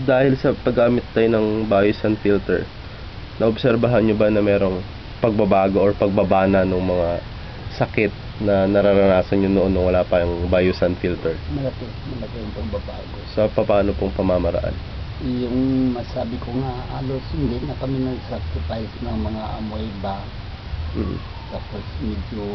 Dahil sa paggamit tayo ng biosan filter, naobserbahan nyo ba na merong pagbabago or pagbabana ng mga sakit na nararanasan nyo noon nung wala pa yung biosan filter? Malaki yung pagbabago. Sa paano pong pamamaraan? Yung masabi ko nga, halos hindi na kami nag-sacrifice ng mga amoy ba. Tapos medyo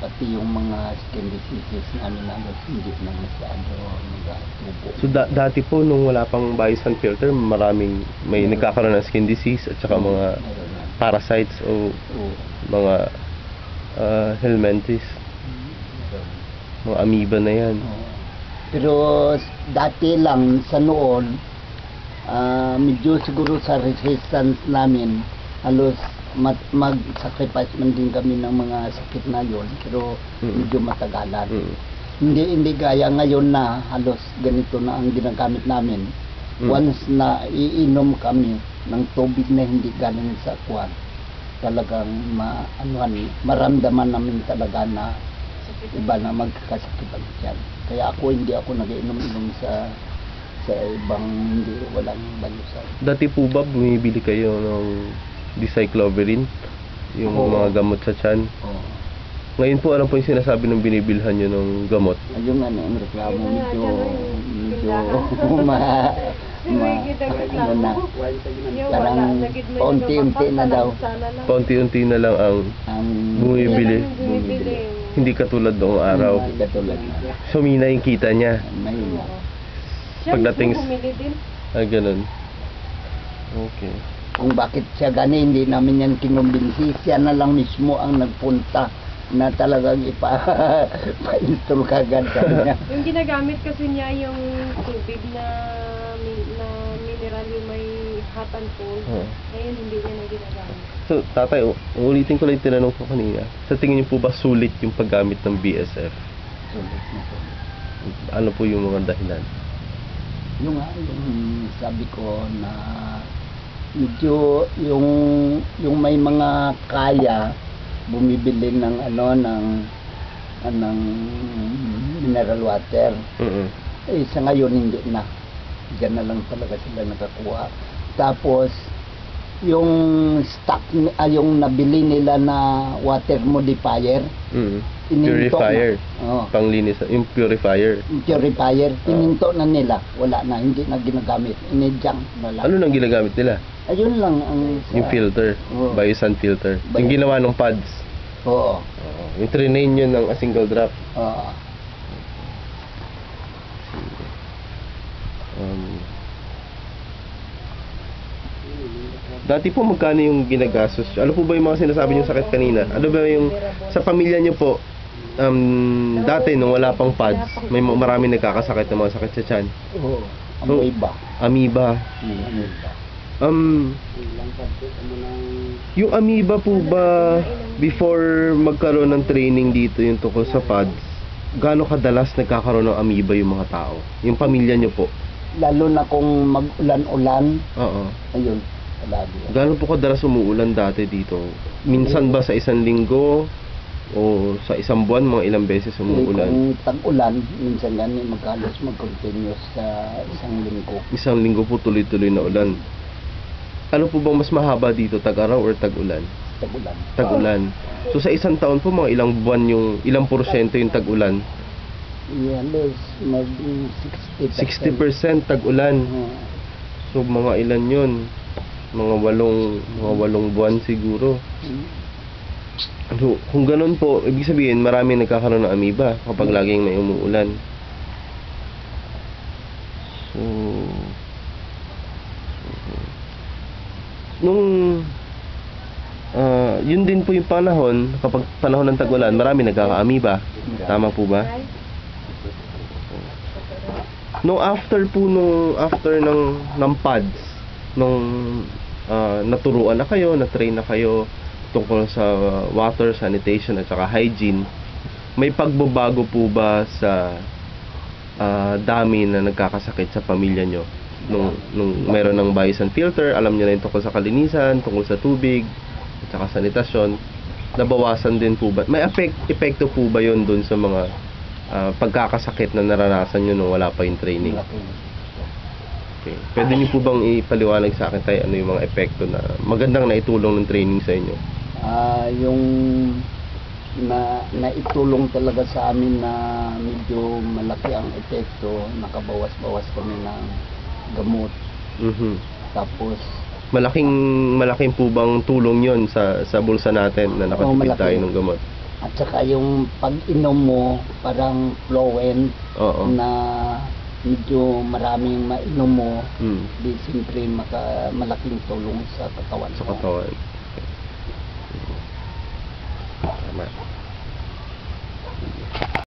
pati yung mga skin diseases namin halos hindi na masyado nagatubo. So dati po nung wala pang biosan filter, may nagkakaroon ng skin disease at saka mga parasites o mga helminthes, mga amoeba na yan. Pero dati lang sa noon, medyo siguro sa resistance namin, halos mag-sacrifice man din kami ng mga sakit na yon, pero medyo matagalan. Hindi gaya ngayon na halos ganito na ang ginagamit namin. Once na iinom kami ng tubig na hindi galing sa kwan, talagang maramdaman namin talaga na iba na magkakasakit ang tiyan. Kaya hindi ako nag-inom-inom sa ibang walang balusan. Dati po ba bumibili kayo ng dicyclovirin, yung mga gamot sa tiyan? Ngayon po, ano po yung sinasabi ng binibilhan nyo ng gamot? Yung ang reklamo medyo parang paunti-unti na daw. Paunti-unti na lang ang bumibili. Hindi katulad noong araw. Hindi katulad na. Sumina yung kita niya. May Pagdating ganun. Okay. Kung bakit siya gani, hindi namin yan kinumbinsi. Siya na lang mismo ang nagpunta na talagang pa-install kagad kanya. Yung ginagamit kasi niya yung tubig na mineral yung may hot and cold. Ngayon hindi niya na ginagamit. So, tatay, ulitin ko lang yung tinanong ko kanina. Sa tingin niyo po ba sulit yung paggamit ng BSF? Sulit na sulit. Ano po yung mga dahilan? Yung sabi ko na medyo yung may mga kaya bumibili ng ng mineral water. Sa ngayon hindi na. Diyan na lang talaga sila nakakuha. Tapos yung stock yung nabili nila na water modifier, purifier. Panglinis, yung purifier. Tininto na nila. Wala na, hindi na ginagamit. Inijang na lang. Ano nang ginagamit nila? Ayun lang ang yung filter, biosan filter. Yung ginawa ng pads. Oo. Yung trinain yun ng a single drop. Oo. Dati po magkano yung ginagastos? Ano po ba yung mga sinasabi niyo sakit kanina? Ano ba yung sa pamilya niyo po? Dati nung wala pang pads, may maraming nagkakasakit ng mga sakit sa tiyan. Oo. Amoeba. Amoeba. Yung amoeba po ba, before magkaroon ng training dito yung tungkol sa pads, gaano kadalas nagkakaroon ng amoeba yung mga tao? Yung pamilya nyo po? Lalo na kung mag-ulan-ulan. Oo. Ayun. Gaano po kadalas umuulan dati dito? Minsan ba sa isang linggo? O sa isang buwan, mga ilang beses umuulan? Kung tag-ulan, minsan gani maghalos mag-continuous sa isang linggo. Isang linggo po tuloy-tuloy na ulan. Ano po bang mas mahaba dito, tag-araw or tag-ulan? Tag-ulan. Tag-ulan. So sa isang taon po, mga ilang buwan ilang porsyento yung tag-ulan? Halos mag 60% tag-ulan. So mga ilan yun? Mga walong buwan siguro. So, kung ganun po, ibig sabihin marami nagkakaroon ng amoeba kapag laging may umuulan. So, nung yun din po yung panahon, kapag panahon ng tag-ulan, marami nagkaka-amoeba. Tama po ba? Nung after ng pads, nung naturuan na kayo, na-train na kayo tungkol sa water, sanitation at saka hygiene, may pagbabago po ba sa dami na nagkakasakit sa pamilya nyo? Nung meron ng biosan filter, alam nyo na yung tungkol sa kalinisan, tungkol sa tubig at saka sanitasyon, nabawasan din po ba? May epekto po ba yun dun sa mga pagkakasakit na naranasan nyo nung wala pa yung training? Malaking Okay. Pwede niyo po bang ipaliwanag sa akin tayo ano yung mga epekto na magandang naitulong ng training sa inyo? yung naitulong talaga sa amin na medyo malaki ang epekto, nakabawas-bawas kami ng gamot. Mhm. Tapos Malaking po bang tulong 'yon sa bulsa natin na nakatipid malaki. tayo ng gamot? at saka yung pag-inom mo parang fluent Oo. na medyo maraming mainom mo, Mm. di siyempre malaking tulong sa katawan Sa mo. katawan. Tama.